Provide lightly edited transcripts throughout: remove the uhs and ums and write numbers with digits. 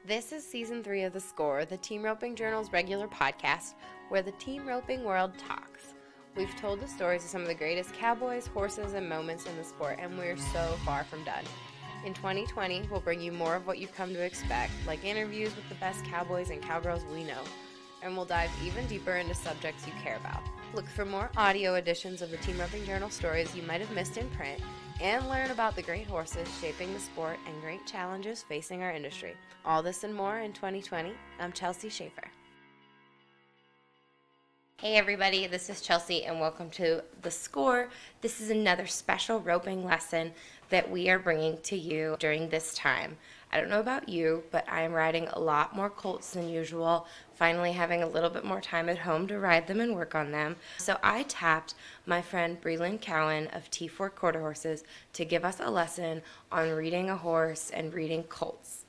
This is Season 3 of The Score, the Team Roping Journal's regular podcast, where the team roping world talks. We've told the stories of some of the greatest cowboys, horses, and moments in the sport, and we're so far from done. In 2020, we'll bring you more of what you've come to expect, like interviews with the best cowboys and cowgirls we know, and we'll dive even deeper into subjects you care about. Look for more audio editions of the Team Roping Journal stories you might have missed in print, and learn about the great horses shaping the sport and great challenges facing our industry. All this and more in 2020. I'm Chelsea Schaefer. Hey everybody, this is Chelsea and welcome to The Score. This is another special roping lesson that we are bringing to you during this time. I don't know about you, but I am riding a lot more colts than usual, finally having a little bit more time at home to ride them and work on them. So I tapped my friend Breelyn Cowan of T4 Quarter Horses to give us a lesson on reading a horse and reading colts.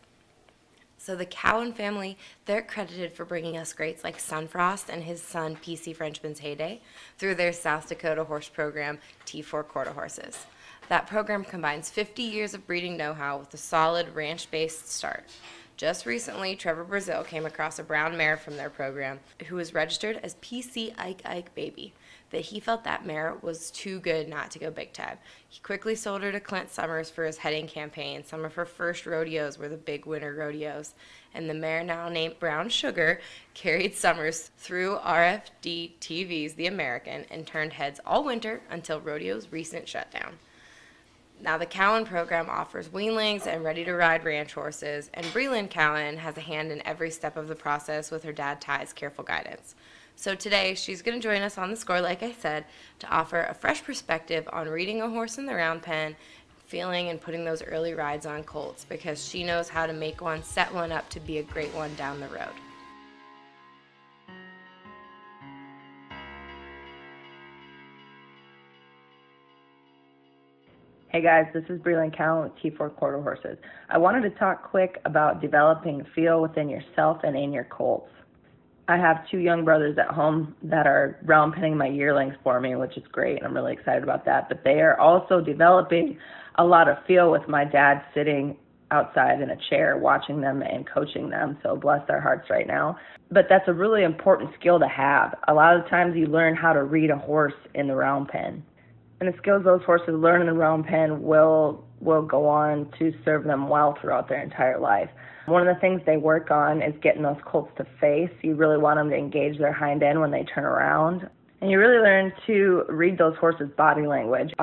So the Cowan family, they're credited for bringing us greats like Sunfrost and his son PC Frenchmans Hayday through their South Dakota horse program, T4 Quarter Horses. That program combines 50 years of breeding know-how with a solid ranch-based start. Just recently, Trevor Brazile came across a brown mare from their program who was registered as PC Ike Ike Baby, that he felt that mare was too good not to go big time. He quickly sold her to Clint Summers for his heading campaign. Some of her first rodeos were the big winter rodeos, and the mare, now named Brown Sugar, carried Summers through RFD-TV's The American and turned heads all winter until rodeo's recent shutdown. Now, the Cowan program offers weanlings and ready-to-ride ranch horses, and Breelyn Cowan has a hand in every step of the process with her dad Tigh's careful guidance. So today, she's going to join us on The Score, like I said, to offer a fresh perspective on reading a horse in the round pen, feeling and putting those early rides on colts, because she knows how to make one, set one up to be a great one down the road. Hey guys, this is Breelyn Cowan with T4 Quarter Horses. I wanted to talk quick about developing feel within yourself and in your colts. I have two young brothers at home that are round penning my yearlings for me, which is great, and I'm really excited about that. But they are also developing a lot of feel with my dad sitting outside in a chair watching them and coaching them, so bless their hearts right now. But that's a really important skill to have. A lot of times you learn how to read a horse in the round pen. And the skills those horses learn in the round pen will go on to serve them well throughout their entire life. One of the things they work on is getting those colts to face. You really want them to engage their hind end when they turn around. And you really learn to read those horses' body language.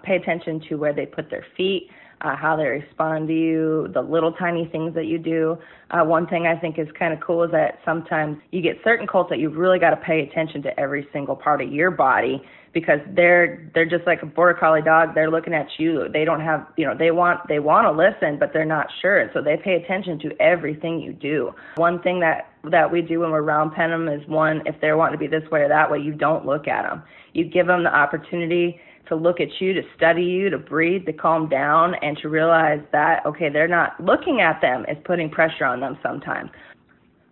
Pay attention to where they put their feet, how they respond to you, the little tiny things that you do. One thing I think is kind of cool is that sometimes you get certain colts that you've really got to pay attention to every single part of your body, because they're just like a border collie dog. They're looking at you. They don't have, they want to listen, but they're not sure. So they pay attention to everything you do. One thing that we do when we're round pen them is, one, if they're wanting to be this way or that way, you don't look at them. You give them the opportunity to look at you, to study you, to breathe, to calm down, and to realize that, okay, they're not looking at them is putting pressure on them sometimes.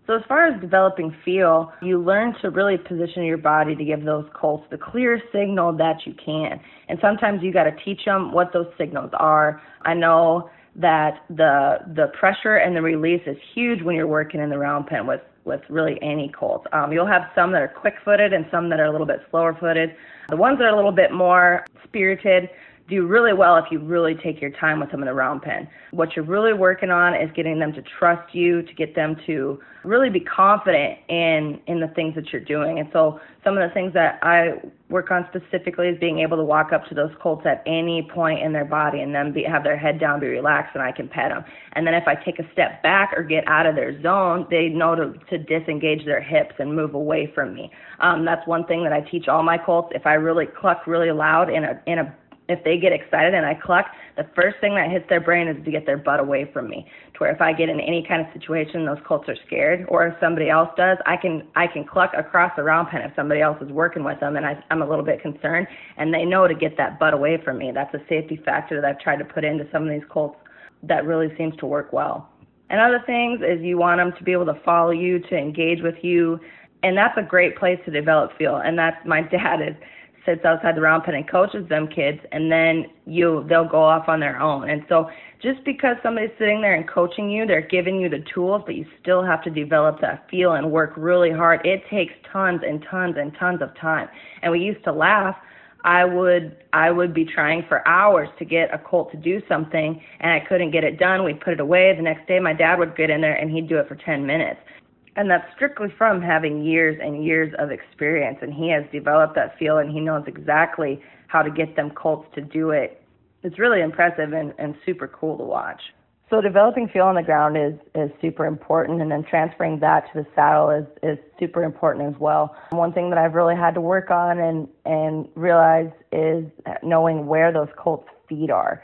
So as far as developing feel, you learn to really position your body to give those colts the clear signal that you can. And sometimes you got to teach them what those signals are. I know that the pressure and the release is huge when you're working in the round pen with really any colts. You'll have some that are quick-footed and some that are a little bit slower-footed. The ones that are a little bit more spirited do really well if you really take your time with them in the round pen. What you're really working on is getting them to trust you, to get them to really be confident in the things that you're doing. And so some of the things that I work on specifically is being able to walk up to those colts at any point in their body and then have their head down, be relaxed, and I can pet them. And then if I take a step back or get out of their zone, they know to disengage their hips and move away from me. That's one thing that I teach all my colts. If I really cluck really loud if they get excited and I cluck, the first thing that hits their brain is to get their butt away from me. To where if I get in any kind of situation, those colts are scared, or if somebody else does, I can cluck across the round pen if somebody else is working with them and I'm a little bit concerned, and they know to get that butt away from me. That's a safety factor that I've tried to put into some of these colts that really seems to work well. And other things is you want them to be able to follow you, to engage with you, and that's a great place to develop feel. And that's, my dad is sits outside the round pen and coaches them kids, and then they'll go off on their own. And so just because somebody's sitting there and coaching you, they're giving you the tools, but you still have to develop that feel and work really hard. It takes tons and tons and tons of time. And we used to laugh. I would be trying for hours to get a colt to do something, and I couldn't get it done. We'd put it away. The next day my dad would get in there and he'd do it for 10 minutes. And that's strictly from having years and years of experience, and he has developed that feel, and he knows exactly how to get them colts to do it. It's really impressive and super cool to watch. So developing feel on the ground is super important, and then transferring that to the saddle is super important as well. One thing that I've really had to work on and realize is knowing where those colts' feet are.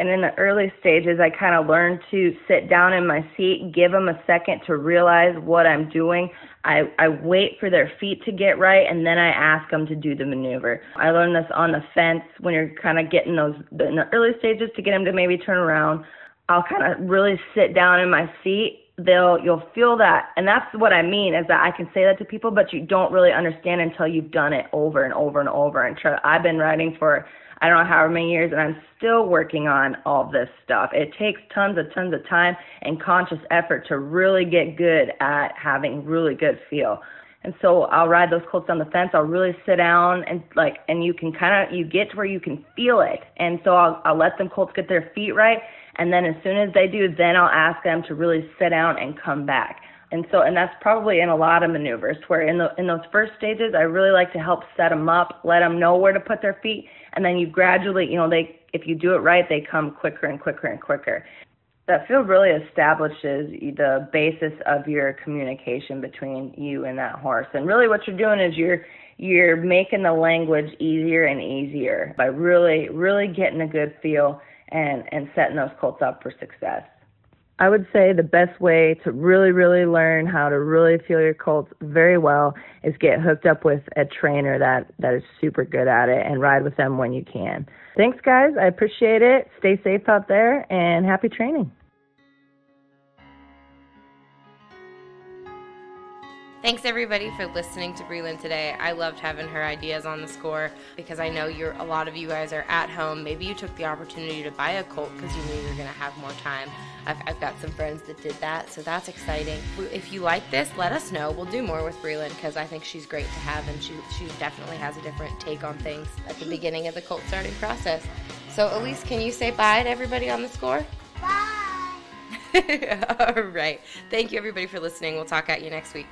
And in the early stages, I kind of learned to sit down in my seat, give them a second to realize what I'm doing. I wait for their feet to get right, and then I ask them to do the maneuver. I learned this on the fence when you're kind of getting those in the early stages to get them to maybe turn around. I'll kind of really sit down in my seat. You'll feel that, and that's what I mean, is that I can say that to people, but you don't really understand until you've done it over and over and over. And I've been riding for I don't know however many years, and I'm still working on all this stuff. It takes tons of time and conscious effort to really get good at having really good feel. And so I'll ride those colts on the fence. I'll really sit down and you can you get to where you can feel it. And so I'll let them colts get their feet right. And then as soon as they do, then I'll ask them to really sit down and come back. And that's probably in a lot of maneuvers, where in those first stages, I really like to help set them up, let them know where to put their feet, and then you gradually, if you do it right, they come quicker and quicker and quicker. That field really establishes the basis of your communication between you and that horse. And really what you're doing is you're making the language easier and easier by really, really getting a good feel and setting those colts up for success. I would say the best way to really, really learn how to really feel your colts very well is get hooked up with a trainer that is super good at it and ride with them when you can. Thanks, guys. I appreciate it. Stay safe out there, and happy training. Thanks everybody for listening to Breelyn today. I loved having her ideas on the score because I know a lot of you guys are at home. Maybe you took the opportunity to buy a colt because you knew you were going to have more time. I've got some friends that did that, so that's exciting. If you like this, let us know. We'll do more with Breelyn because I think she's great to have, and she definitely has a different take on things at the beginning of the colt starting process. So Elise, can you say bye to everybody on the score? Bye! All right. Thank you everybody for listening. We'll talk at you next week.